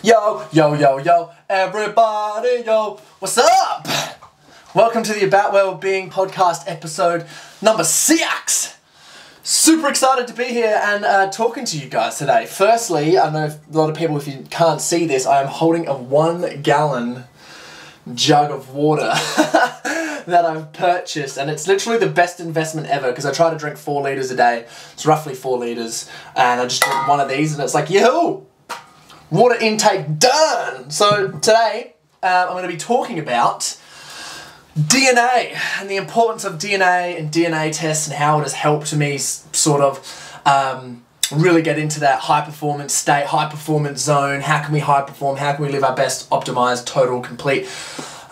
Yo, yo, yo, yo, everybody, yo, what's up? Welcome to the About Wellbeing podcast episode number 6. Super excited to be here and talking to you guys today. Firstly, I know a lot of people, if you can't see this, I am holding a 1 gallon jug of water that I've purchased, and it's literally the best investment ever because I try to drink 4 litres a day. It's roughly 4 litres, and I just drink one of these and it's like, yo! Water intake done! So today, I'm going to be talking about DNA and the importance of DNA and DNA tests and how it has helped me sort of really get into that high performance state, high performance zone. How can we high perform? How can we live our best, optimized, total, complete,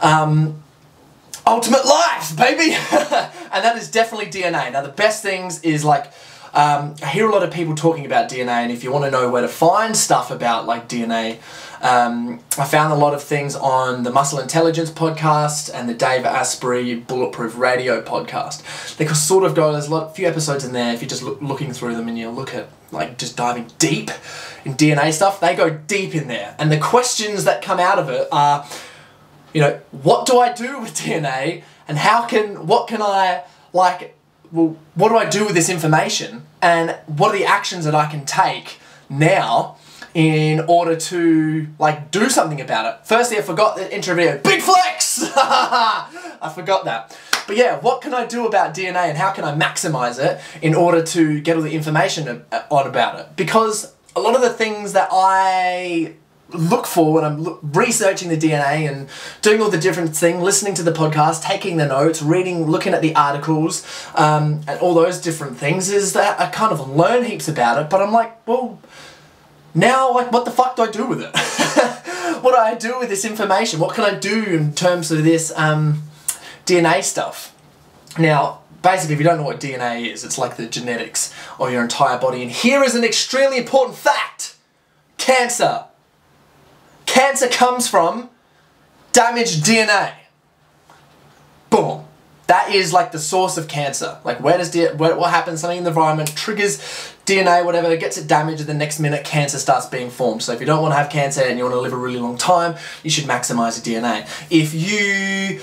ultimate lives, baby? And that is definitely DNA. Now the best things is like, I hear a lot of people talking about DNA, and if you want to know where to find stuff about like DNA, I found a lot of things on the Muscle Intelligence podcast and the Dave Asprey Bulletproof Radio podcast. They sort of go, there's a few episodes in there, if you're just looking through them and you look at like just diving deep in DNA stuff, they go deep in there. And the questions that come out of it are, you know, what do I do with DNA, and what do I do with this information, and what are the actions that I can take now in order to like do something about it? Firstly, I forgot the intro video. Big flex! I forgot that. But yeah, what can I do about DNA and how can I maximize it in order to get all the information on about it? Because a lot of the things that I look for when I'm researching the DNA and doing all the different things, listening to the podcast, taking the notes, reading, looking at the articles, and all those different things, is that I kind of learn heaps about it, but I'm like, well, now, like, what the fuck do I do with it? What do I do with this information? What can I do in terms of this DNA stuff? Now, basically, if you don't know what DNA is, it's like the genetics of your entire body, and here is an extremely important fact. Cancer. Cancer comes from damaged DNA. Boom. That is like the source of cancer. Like what happens, something in the environment triggers DNA, whatever, gets it damaged, and the next minute cancer starts being formed. So if you don't want to have cancer and you want to live a really long time, you should maximize your DNA. If you,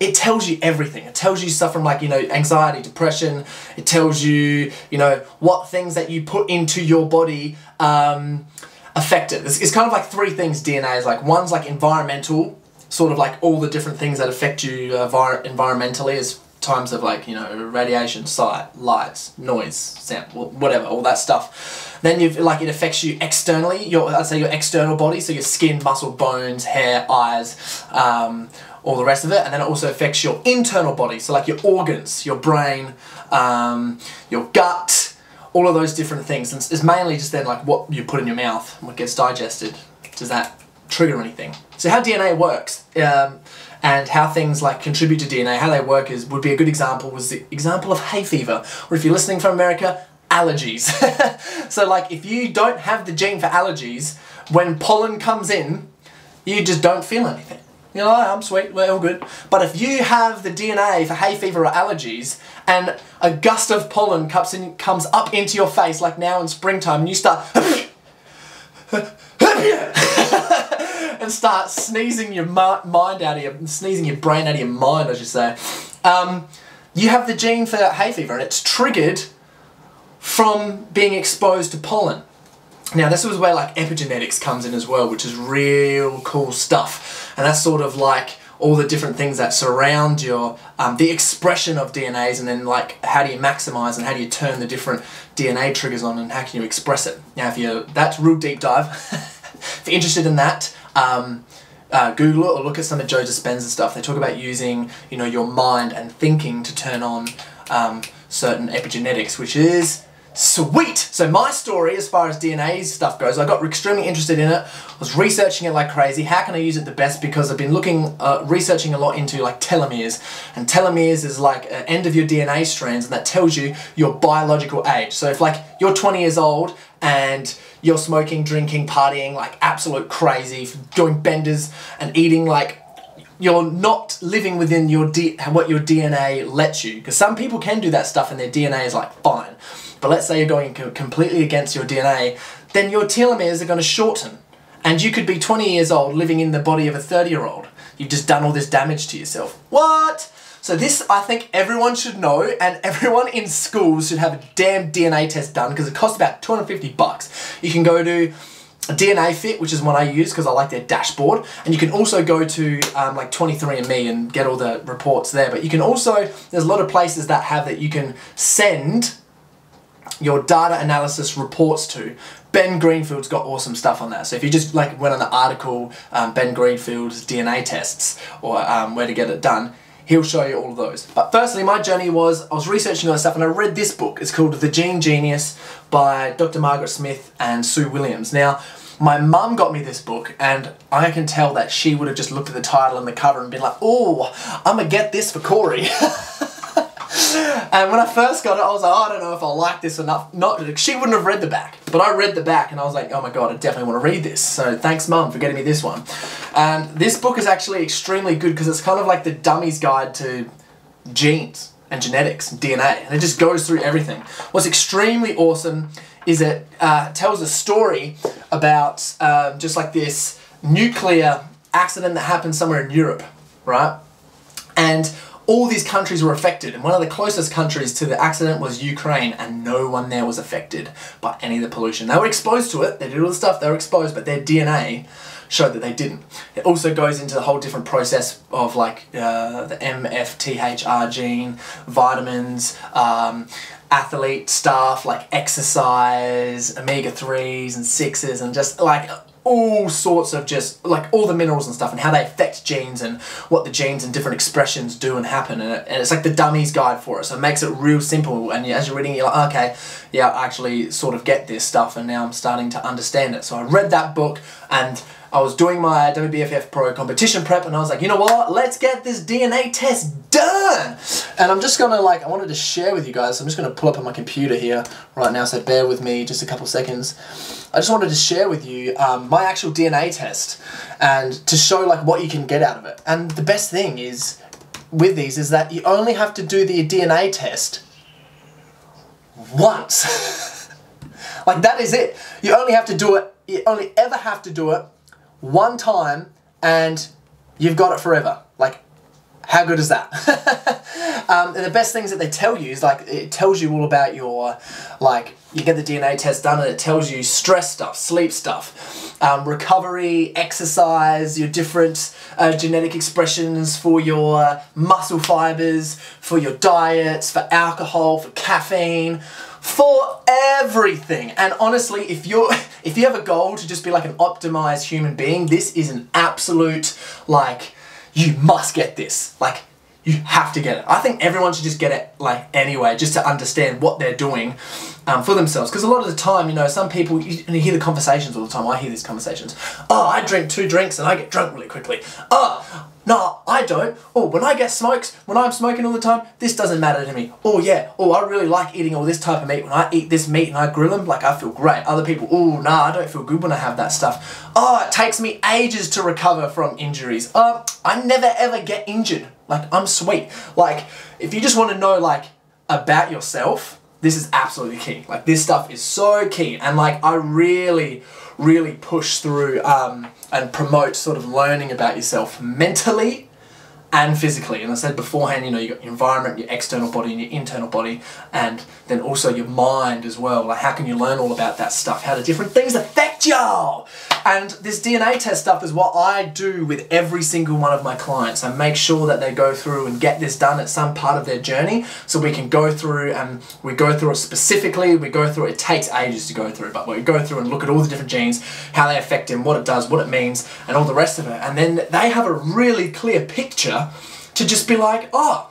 it tells you everything. It tells you stuff from like, you know, anxiety, depression. It tells you, you know, what things that you put into your body affect it. It's kind of like 3 things DNA is like. One's like environmental, sort of like all the different things that affect you environmentally, as times of like, you know, radiation, sight, lights, noise, sound, whatever, all that stuff. Then it affects you externally, I'd say your external body, so your skin, muscle, bones, hair, eyes, all the rest of it. And then it also affects your internal body, so like your organs, your brain, your gut, all of those different things. And it's mainly just then like what you put in your mouth, what gets digested. Does that trigger anything? So how DNA works, and how things like contribute to DNA, how they work would be a good example, was the example of hay fever, or if you're listening from America, allergies. So like if you don't have the gene for allergies, when pollen comes in, you just don't feel anything. You know, I'm sweet, we're all good. But if you have the DNA for hay fever or allergies, and a gust of pollen comes up into your face, like now in springtime, and you start and start sneezing your sneezing your brain out of your mind, I should say. You have the gene for hay fever, and it's triggered from being exposed to pollen. Now this is where like epigenetics comes in as well, which is real cool stuff. And that's sort of like all the different things that surround your, the expression of DNAs, and then like how do you maximize and how do you turn the different DNA triggers on, and how can you express it. Now that's real deep dive. If you're interested in that, Google it or look at some of Joe Dispenza's stuff. They talk about using, you know, your mind and thinking to turn on certain epigenetics, which is sweet. So my story as far as DNA stuff goes, I got extremely interested in it. I was researching it like crazy. How can I use it the best? Because I've been researching a lot into like telomeres, and telomeres is like an end of your DNA strands, and that tells you your biological age. So if like you're 20 years old and you're smoking, drinking, partying like absolute crazy, doing benders and eating like, you're not living within your what your DNA lets you. Because some people can do that stuff and their DNA is like fine. But let's say you're going completely against your DNA, then your telomeres are going to shorten. And you could be 20 years old living in the body of a 30-year-old. You've just done all this damage to yourself. What? So this, I think everyone should know, and everyone in schools should have a damn DNA test done because it costs about 250 bucks. You can go to DNA Fit, which is one I use because I like their dashboard, and you can also go to like 23andMe and get all the reports there. But you can also, there's a lot of places that have that you can send your data analysis reports to. Ben Greenfield's got awesome stuff on that. So if you just like went on the article, Ben Greenfield's DNA tests, or where to get it done, he'll show you all of those. But firstly, my journey was, I was researching all this stuff and I read this book. It's called The Gene Genius by Dr. Margaret Smith and Sue Williams. Now, my mum got me this book, and I can tell that she would have just looked at the title and the cover and been like, oh, I'm gonna get this for Corey. And when I first got it, I was like, oh, I don't know if I'll like this enough. She wouldn't have read the back, but I read the back and I was like, oh my God, I definitely want to read this. So thanks, Mum, for getting me this one. And this book is actually extremely good because it's kind of like the dummy's guide to genes and genetics and DNA, and it just goes through everything. What's extremely awesome is it tells a story about just like this nuclear accident that happened somewhere in Europe, right? And all these countries were affected, and one of the closest countries to the accident was Ukraine, and no one there was affected by any of the pollution. They were exposed to it, they did all the stuff, they were exposed, but their DNA showed that they didn't. It also goes into the whole different process of like the MFTHR gene, vitamins, athlete stuff like exercise, omega-3s and 6s, and just like all sorts of just like all the minerals and stuff and how they affect genes and what the genes and different expressions do and happen, and it's like the dummy's guide for it, so it makes it real simple, and as you're reading it, you're like, okay, yeah, I actually sort of get this stuff and now I'm starting to understand it. So I read that book and I was doing my WBFF Pro competition prep, and I was like, you know what, let's get this DNA test done. And I'm just gonna like, I wanted to share with you guys, so I'm just gonna pull up on my computer here right now, so bear with me just a couple seconds. I just wanted to share with you my actual DNA test and to show like what you can get out of it. And the best thing is with these is that you only have to do the DNA test once. Like that is it. You only have to do it, you only ever have to do it one time and you've got it forever. Like, how good is that? And the best things that they tell you is like, it tells you all about your, like, you get the DNA test done and it tells you stress stuff, sleep stuff, recovery, exercise, your different genetic expressions for your muscle fibers, for your diets, for alcohol, for caffeine, for everything. And honestly, if you have a goal to just be like an optimized human being, this is an absolute, like, you must get this. Like, you have to get it. I think everyone should just get it, like, anyway, just to understand what they're doing for themselves. Because a lot of the time, you know, some people, and you hear the conversations all the time, I hear these conversations. Oh, I drink 2 drinks and I get drunk really quickly. Oh, no, I don't. Oh, when I'm smoking all the time, this doesn't matter to me. Oh yeah, oh, I really like eating all this type of meat. When I eat this meat and I grill them, like, I feel great. Other people, oh, nah, I don't feel good when I have that stuff. Oh, it takes me ages to recover from injuries. I never ever get injured. Like, I'm sweet. Like, if you just want to know, like, about yourself, this is absolutely key. Like, this stuff is so key. And, like, I really, really push through and promote sort of learning about yourself mentally and physically. And I said beforehand, you know, you got your environment, your external body and your internal body, and then also your mind as well. Like, how can you learn all about that stuff? How do different things affect you? And this DNA test stuff is what I do with every single one of my clients. I make sure that they go through and get this done at some part of their journey, so we can go through, and we go through it specifically. We go through, it takes ages to go through, but we go through and look at all the different genes, how they affect them, what it does, what it means, and all the rest of it. And then they have a really clear picture to just be like, oh,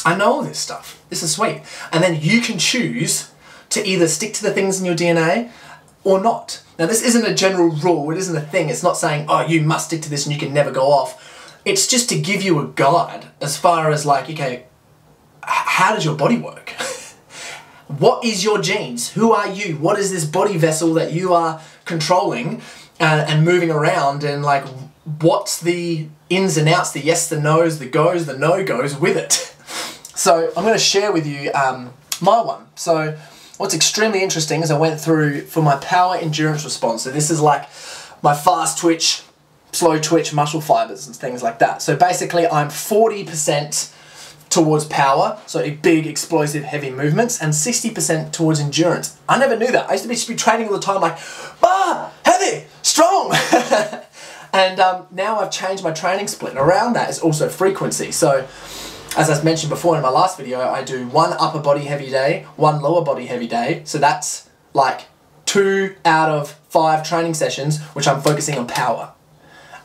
I know all this stuff. This is sweet. And then you can choose to either stick to the things in your DNA or not. Now, this isn't a general rule. It isn't a thing. It's not saying, oh, you must stick to this and you can never go off. It's just to give you a guide as far as like, okay, how does your body work? What is your genes? Who are you? What is this body vessel that you are controlling and moving around, and like, what's the ins and outs, the yes, the no's, the goes, the no-goes with it? So I'm going to share with you my one. So what's extremely interesting is I went through for my power endurance response. So this is like my fast twitch, slow twitch muscle fibers and things like that. So basically I'm 40% towards power, so big, explosive, heavy movements, and 60% towards endurance. I never knew that. I used to be training all the time like, heavy, strong. And now I've changed my training split. And around that is also frequency. So as I mentioned before in my last video, I do 1 upper body heavy day, 1 lower body heavy day. So that's like 2 out of 5 training sessions, which I'm focusing on power.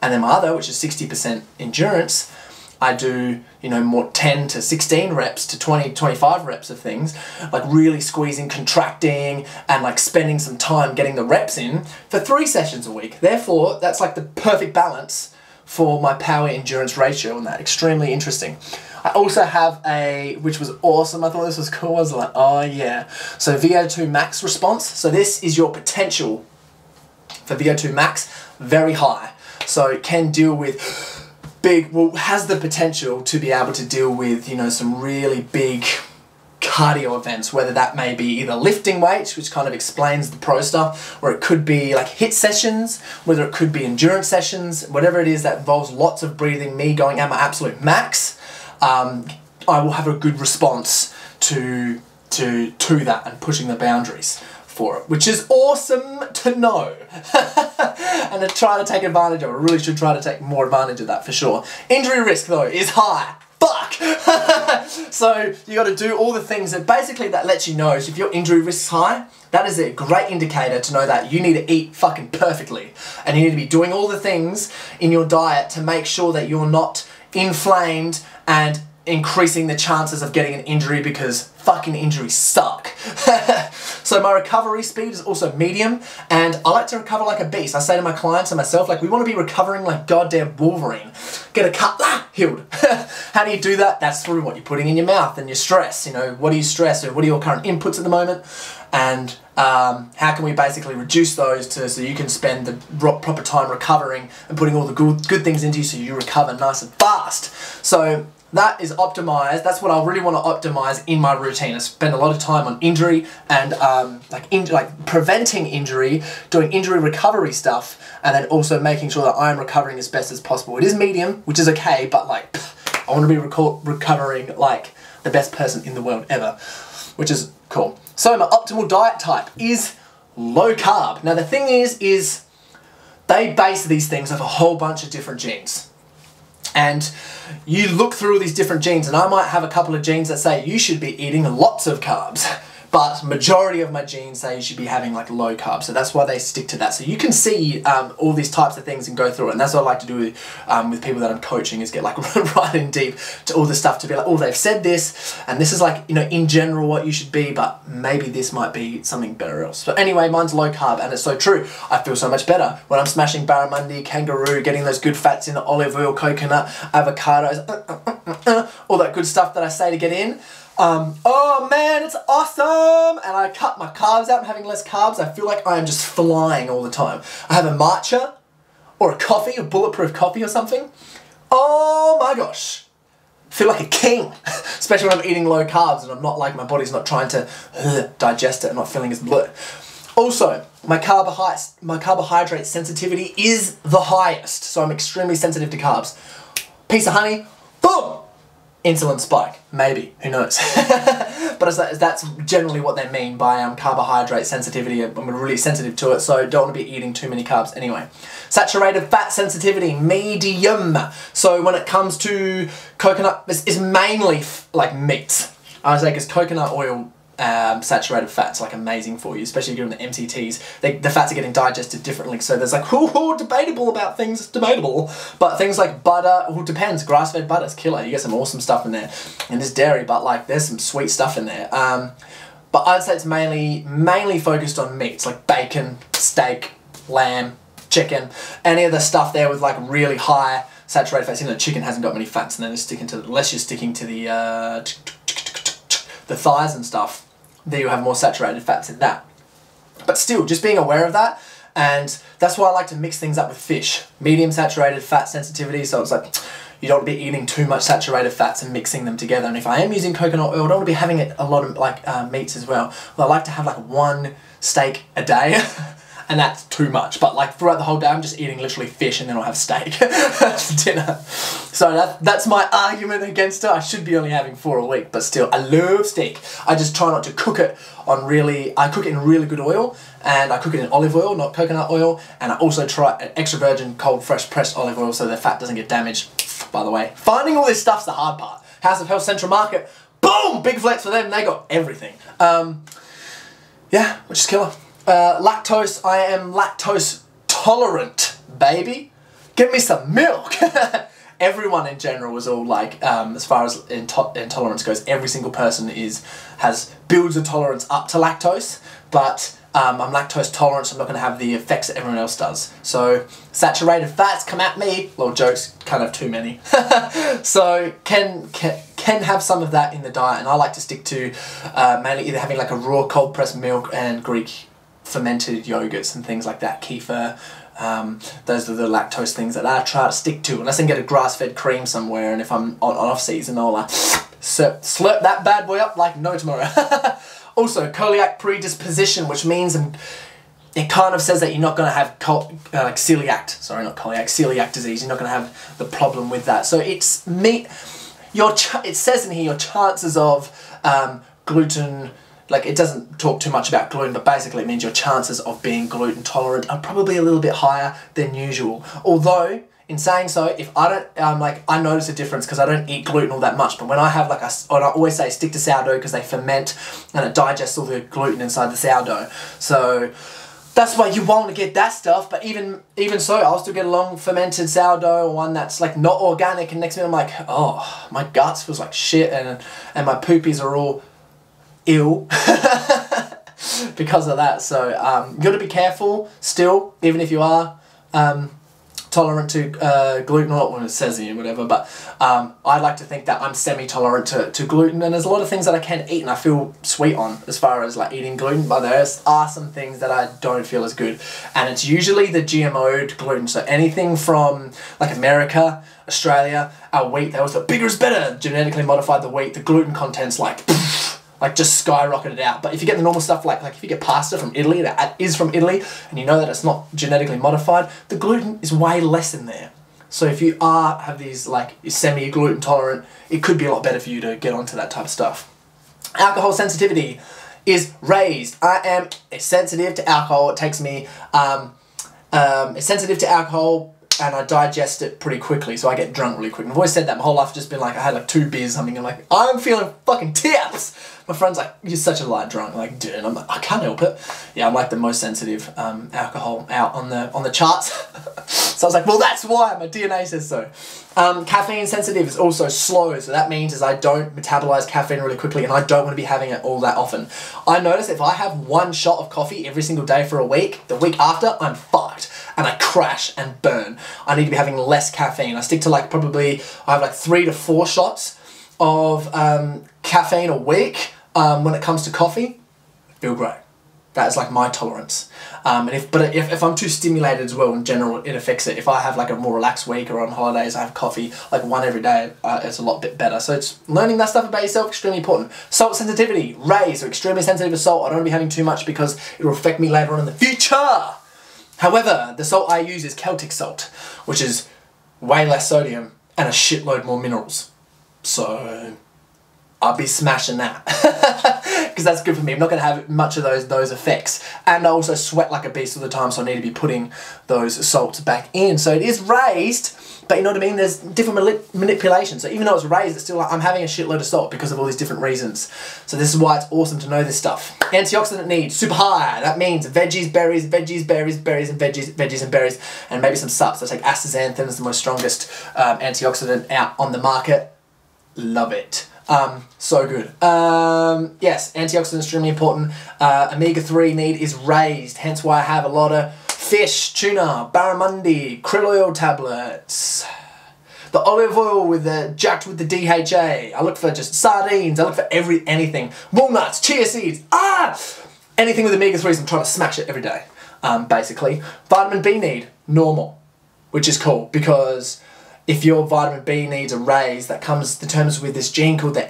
And then my other, which is 60% endurance, I do, you know, more 10 to 16 reps to 20, 25 reps of things, like really squeezing, contracting, and like spending some time getting the reps in for 3 sessions a week. Therefore, that's like the perfect balance for my power endurance ratio on that. Extremely interesting. I also have a, which was awesome, I thought this was cool, I was like, oh yeah. So VO2 max response. So this is your potential for VO2 max, very high. So it can deal with has the potential to be able to deal with, you know, some really big cardio events, whether that may be either lifting weights, which kind of explains the pro stuff, or it could be like HIIT sessions, whether it could be endurance sessions, whatever it is that involves lots of breathing, me going at my absolute max, I will have a good response to that and pushing the boundaries for it, which is awesome to know. And to try to take advantage of it. I really should try to take more advantage of that for sure. Injury risk though is high. Fuck! So you got to do all the things that basically that lets you know if your injury risk is high, that is a great indicator to know that you need to eat fucking perfectly. And you need to be doing all the things in your diet to make sure that you're not inflamed and increasing the chances of getting an injury, because fucking injuries suck. So my recovery speed is also medium, and I like to recover like a beast. I say to my clients and myself, like, we want to be recovering like goddamn Wolverine. Get a cut, healed. How do you do that? That's through what you're putting in your mouth and your stress. You know, what do you stress, or what are your current inputs at the moment? And how can we basically reduce those so you can spend the proper time recovering and putting all the good things into you so you recover nice and fast. So that is optimized. That's what I really want to optimize in my routine. I spend a lot of time on injury and like preventing injury, doing injury recovery stuff, and then also making sure that I'm recovering as best as possible. It is medium, which is okay, but like I want to be recovering like the best person in the world ever, which is cool. So my optimal diet type is low carb. Now the thing is they base these things off a whole bunch of different genes. And you look through these different genes, and I might have a couple of genes that say you should be eating lots of carbs, but majority of my genes say you should be having like low carb. So that's why they stick to that. So you can see all these types of things and go through it. And that's what I like to do with people that I'm coaching, is get like right in deep to all the stuff to be like, oh, they've said this, and this is like, you know, in general what you should be, but maybe this might be something better else. So anyway, mine's low carb, and it's so true. I feel so much better when I'm smashing barramundi, kangaroo, getting those good fats in, the olive oil, coconut, avocados, all that good stuff that I say to get in. Oh man, it's awesome! And I cut my carbs out. I'm having less carbs. I feel like I am just flying all the time. I have a matcha or a coffee, a bulletproof coffee or something. Oh my gosh. I feel like a king, especially when I'm eating low carbs and I'm not like, my body's not trying to digest it and not feeling as bleh. Also, my carbohydrate sensitivity is the highest, so I'm extremely sensitive to carbs. Piece of honey, boom! Insulin spike, maybe, who knows. But that's generally what they mean by carbohydrate sensitivity. I'm really sensitive to it, so don't want to be eating too many carbs anyway. Saturated fat sensitivity, medium. So when it comes to coconut, it's mainly like meats. I would say, because coconut oil, saturated fats like amazing for you, especially if you're doing the MCTs. The fats are getting digested differently, so there's like debatable about things. It's debatable, but things like butter, depends. Grass-fed butter is killer. You get some awesome stuff in there, and there's dairy, but like there's some sweet stuff in there. But I'd say it's mainly focused on meats like bacon, steak, lamb, chicken, any of the stuff there with like really high saturated fats. You know, chicken hasn't got many fats, and then unless you're sticking to the thighs and stuff, then you have more saturated fats in that. But still, just being aware of that, and that's why I like to mix things up with fish. Medium saturated fat sensitivity, so it's like, you don't want to be eating too much saturated fats and mixing them together. And if I am using coconut oil, I don't want to be having a lot of like meats as well. Well, I like to have like 1 steak a day. And that's too much, but like throughout the whole day I'm just eating literally fish and then I'll have steak for dinner. So that's my argument against it. I should be only having 4 a week, but still, I love steak. I just try not to cook it on I cook it in really good oil, and I cook it in olive oil, not coconut oil, and I also try extra virgin cold fresh pressed olive oil so the fat doesn't get damaged. By the way, finding all this stuff's the hard part. House of Health Central Market, boom, big flex for them, they got everything. Yeah, which is killer. Lactose, I am lactose tolerant, baby. Give me some milk. Everyone in general was all like, as far as intolerance goes, every single person builds a tolerance up to lactose, but I'm lactose tolerant, so I'm not going to have the effects that everyone else does. So saturated fats, come at me. Little jokes, kind of too many. So can have some of that in the diet, and I like to stick to mainly either having like a raw cold pressed milk and Greek fermented yogurts and things like that, kefir. Those are the lactose things that I try to stick to, unless I can get a grass-fed cream somewhere, and if I'm on off-season, I'll slurp that bad boy up like no tomorrow. Also, celiac predisposition, which means it kind of says that you're not going to have celiac disease. You're not going to have the problem with that. So it's it says in here your chances of gluten. Like, it doesn't talk too much about gluten, but basically it means your chances of being gluten tolerant are probably a little bit higher than usual. Although, in saying so, if I don't, I notice a difference because I don't eat gluten all that much, but when I have and I always say stick to sourdough because they ferment and it digests all the gluten inside the sourdough. So that's why you want to get that stuff, but even so, I'll still get a long fermented sourdough or one that's like not organic, and next minute I'm like, oh, my guts feels like shit and my poopies are all ill because of that. So you got to be careful still, even if you are tolerant to gluten, or not when it says here, whatever, but I like to think that I'm semi-tolerant to gluten, and there's a lot of things that I can eat and I feel sweet on as far as like eating gluten, but there are some things that I don't feel as good, and it's usually the GMO'd gluten. So anything from like America, Australia, our wheat, they always thought bigger is better, genetically modified the wheat, the gluten content's like just skyrocketed out. But if you get the normal stuff, like if you get pasta from Italy that is from Italy, and you know that it's not genetically modified, the gluten is way less in there. So if you have these like semi-gluten tolerant, it could be a lot better for you to get onto that type of stuff. Alcohol sensitivity is raised. I am sensitive to alcohol. It takes me, it's sensitive to alcohol, and I digest it pretty quickly, so I get drunk really quick. And I've always said that my whole life, just been like, I had like 2 beers or something, and like, I'm feeling fucking tips. My friend's like, you're such a light drunk. I'm like, dude, and I'm like, I can't help it. Yeah, I'm like the most sensitive alcohol out on the charts. So I was like, well, that's why, my DNA says so. Caffeine sensitive is also slow, so that means is I don't metabolize caffeine really quickly, and I don't want to be having it all that often. I notice if I have 1 shot of coffee every single day for a week, the week after, I'm fucked. And I crash and burn. I need to be having less caffeine. I stick to like I have like 3 to 4 shots of caffeine a week when it comes to coffee. I feel great. That is like my tolerance. And if I'm too stimulated as well, in general, it affects it. If I have like a more relaxed week or on holidays, I have coffee like 1 every day, it's a lot bit better. So it's learning that stuff about yourself, extremely important. Salt sensitivity, raised, so extremely sensitive to salt. I don't want to be having too much because it will affect me later on in the future. However, the salt I use is Celtic salt, which is way less sodium and a shitload more minerals. So I'll be smashing that because that's good for me. I'm not going to have much of those effects, and I also sweat like a beast all the time, so I need to be putting those salts back in. So it is raised, but you know what I mean, there's different manipulations. So even though it's raised, it's still like I'm having a shitload of salt because of all these different reasons. So this is why it's awesome to know this stuff. Antioxidant need super high. That means veggies, berries, berries, and veggies and berries, and maybe some sups. So take astaxanthin is the most strongest antioxidant out on the market. Love it. So good. Yes, antioxidants are extremely important. Omega-3 need is raised, hence why I have a lot of fish, tuna, barramundi, krill oil tablets, the olive oil jacked with the DHA. I look for just sardines, I look for anything. Walnuts, chia seeds, anything with omega-3s, I'm trying to smash it every day, basically. Vitamin B need, normal, which is cool because if your vitamin B needs are raised, that determines with this gene called the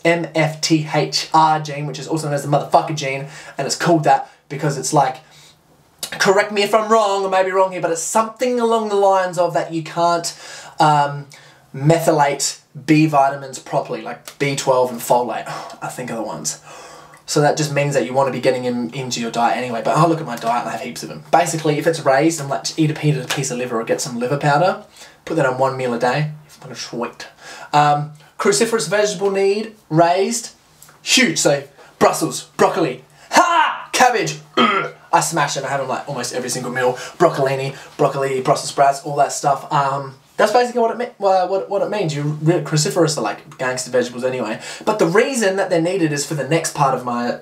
MFTHR gene, which is also known as the motherfucker gene, and it's called that because it's like, correct me if I'm wrong, I may be wrong here, but it's something along the lines of that you can't methylate B vitamins properly, like B12 and folate, I think are the ones. So that just means that you want to be getting them into your diet anyway. But I'll look at my diet and I have heaps of them. Basically, if it's raised, I'm like, just eat a piece of liver or get some liver powder. Put that on 1 meal a day. It's fucking sweet. Cruciferous vegetable need, raised, huge. So Brussels, broccoli, ha! Cabbage, ugh. I smash them. I have them like almost every single meal. Broccoli, Brussels sprouts, all that stuff. That's basically what it means. Cruciferous are like gangster vegetables anyway. But the reason that they're needed is for the next part of my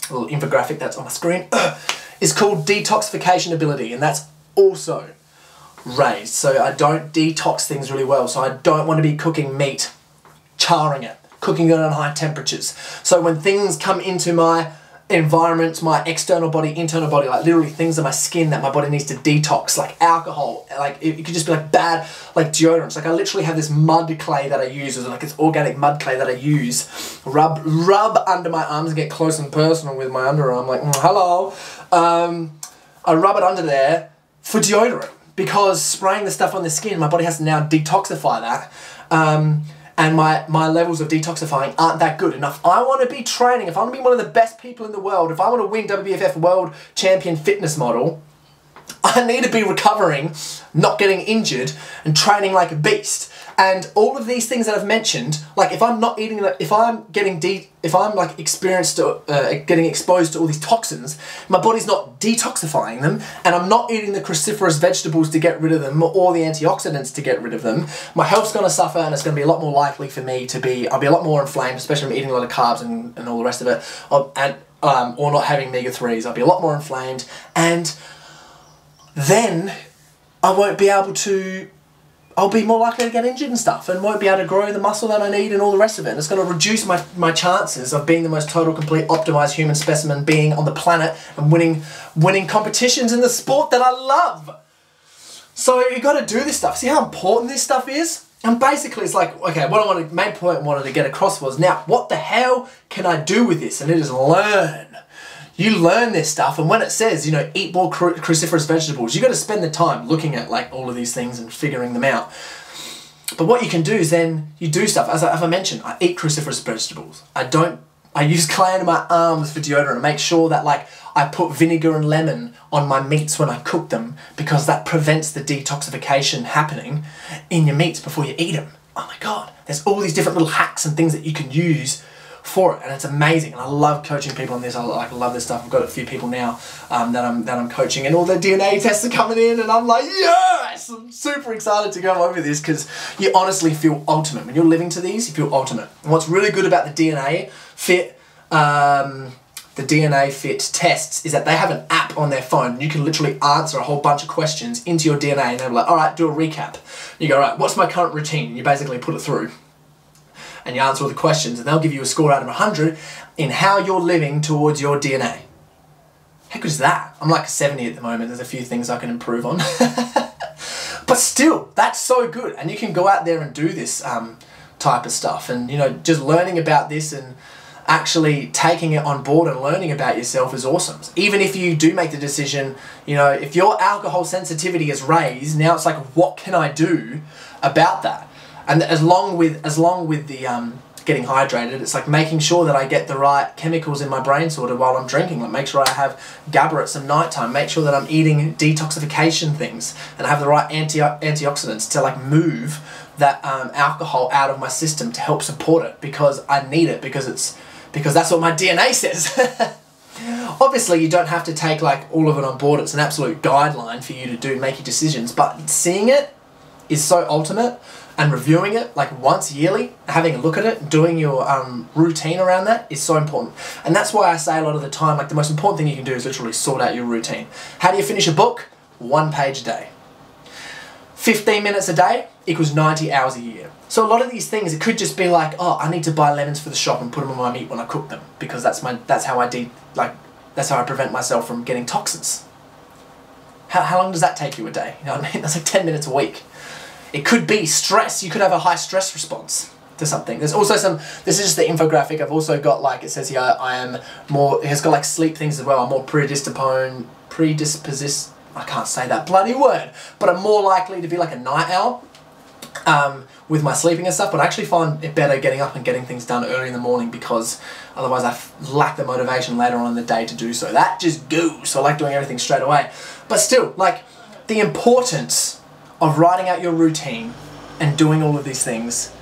little infographic that's on my screen is called detoxification ability, and that's also raised. So I don't detox things really well. So I don't want to be cooking meat, charring it, cooking it on high temperatures. So when things come into my environment, my external body, internal body, like literally things on my skin that my body needs to detox, like alcohol, like it could just be like bad, like deodorants. Like I literally have this mud clay that I use, like it's organic mud clay that I use, rub under my arms and get close and personal with my underarm, like hello. I rub it under there for deodorant because spraying the stuff on the skin, my body has to now detoxify that. And my levels of detoxifying aren't that good enough. I want to be training, if I want to be one of the best people in the world, if I want to win WBFF World Champion Fitness Model, I need to be recovering, not getting injured, and training like a beast. And all of these things that I've mentioned, like if I'm not eating, if I'm getting like getting exposed to all these toxins, my body's not detoxifying them, and I'm not eating the cruciferous vegetables to get rid of them or the antioxidants to get rid of them, my health's going to suffer, and it's going to be a lot more likely for me to be, I'll be a lot more inflamed, especially if I'm eating a lot of carbs and all the rest of it, or not having omega-3s. I'll be a lot more inflamed, and then I won't be able to, I'll be more likely to get injured and stuff, and won't be able to grow the muscle that I need and all the rest of it. And it's going to reduce my chances of being the most total, complete, optimized human specimen being on the planet and winning competitions in the sport that I love. So you got to do this stuff. See how important this stuff is? And basically it's like, okay, main point I wanted to get across was, now what the hell can I do with this? And it is learn. You learn this stuff, and when it says, you know, eat more cruciferous vegetables, you got to spend the time looking at like all of these things and figuring them out. But what you can do is then you do stuff. As I mentioned, I eat cruciferous vegetables. I use clay under my arms for deodorant and make sure that like I put vinegar and lemon on my meats when I cook them, because that prevents the detoxification happening in your meats before you eat them. Oh my God, there's all these different little hacks and things that you can use for it, and it's amazing. And I love coaching people on this. I love this stuff. I've got a few people now that I'm coaching, and all the DNA tests are coming in, and I'm like, yes! I'm super excited to go over this, because you honestly feel ultimate when you're living to these. You feel ultimate. And what's really good about the DNA Fit tests is that they have an app on their phone. You can literally answer a whole bunch of questions into your DNA, and they're like, all right, do a recap. You go, all right, what's my current routine? And you basically put it through, and you answer all the questions, and they'll give you a score out of 100 in how you're living towards your DNA. How good is that? I'm like a 70 at the moment. There's a few things I can improve on. But still, that's so good. And you can go out there and do this type of stuff. And, you know, just learning about this and actually taking it on board and learning about yourself is awesome. Even if you do make the decision, you know, if your alcohol sensitivity is raised, now it's like, what can I do about that? And along with the getting hydrated, it's like making sure that I get the right chemicals in my brain sorted while I'm drinking. Like make sure I have GABA at some nighttime. Make sure that I'm eating detoxification things and have the right antioxidants to like move that alcohol out of my system to help support it, because I need it, because that's what my DNA says. Obviously, you don't have to take like all of it on board. It's an absolute guideline for you to make your decisions, but seeing it is so ultimate. And reviewing it like once yearly, having a look at it, doing your routine around that is so important. And that's why I say a lot of the time, like the most important thing you can do is literally sort out your routine. How do you finish a book? 1 page a day. 15 minutes a day equals 90 hours a year. So a lot of these things, it could just be like, oh, I need to buy lemons for the shop and put them on my meat when I cook them, because that's how I prevent myself from getting toxins. How long does that take you a day? You know what I mean? That's like 10 minutes a week. It could be stress. You could have a high stress response to something. There's also some, this is just the infographic. I've also got, like, it says here, I am more, it has got like sleep things as well. I'm more predisposed, I can't say that bloody word, but I'm more likely to be like a night owl with my sleeping and stuff, but I actually find it better getting up and getting things done early in the morning, because otherwise I lack the motivation later on in the day to do so. That just goes. So I like doing everything straight away. But still, like, the importance of writing out your routine and doing all of these things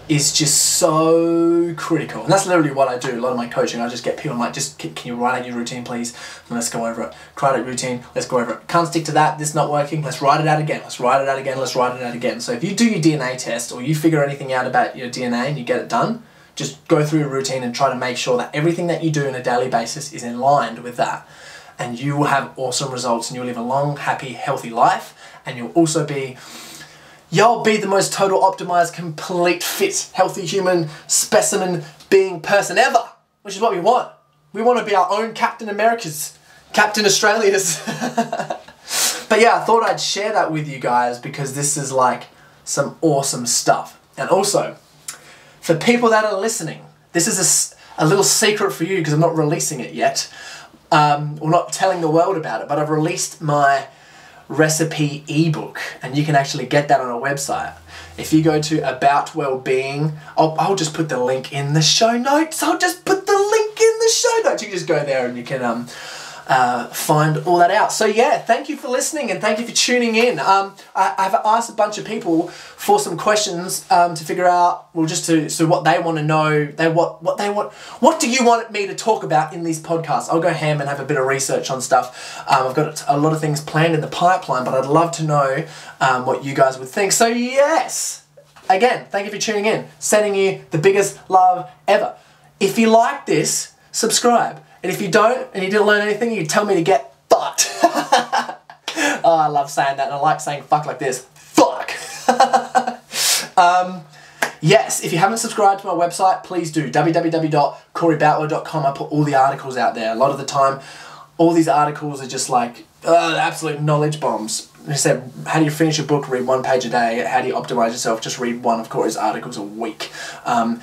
is just so critical. And that's literally what I do. A lot of my coaching, I just get people, I'm like, just, can you write out your routine, please? And let's go over it. Write out routine, let's go over it. Can't stick to that, this is not working, let's write it out again. Let's write it out again, let's write it out again. So if you do your DNA test, or you figure anything out about your DNA and you get it done, just go through your routine and try to make sure that everything that you do on a daily basis is in line with that. And you will have awesome results, and you'll live a long, happy, healthy life. And you'll also be, you'll be the most total optimized, complete, fit, healthy human specimen being person ever, which is what we want. We want to be our own Captain Americas, Captain Australias. But yeah, I thought I'd share that with you guys, because this is like some awesome stuff. And also, for people that are listening, this is a little secret for you, because I'm not releasing it yet. Or not telling the world about it, but I've released my recipe ebook, and you can actually get that on a website. If you go to ABOUTWELLBEING, I'll just put the link in the show notes. You can just go there and you can find all that out. So yeah, thank you for listening, and thank you for tuning in. I've asked a bunch of people for some questions to figure out, well, just so what they want to know. What do you want me to talk about in these podcasts? I'll go ham and have a bit of research on stuff. I've got a lot of things planned in the pipeline, but I'd love to know what you guys would think. So yes, again, thank you for tuning in. Sending you the biggest love ever. If you like this, subscribe. And if you don't, and you didn't learn anything, you tell me to get fucked. Oh, I love saying that, and I like saying fuck like this. Fuck! Yes, if you haven't subscribed to my website, please do. www.coreyboutwell.com. I put all the articles out there. A lot of the time, all these articles are just like absolute knowledge bombs. I said, how do you finish a book? Read 1 page a day. How do you optimize yourself? Just read one of Corey's articles a week. And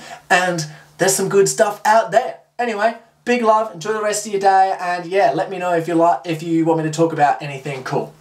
there's some good stuff out there. Anyway, big love, enjoy the rest of your day, and yeah, let me know if you want me to talk about anything cool.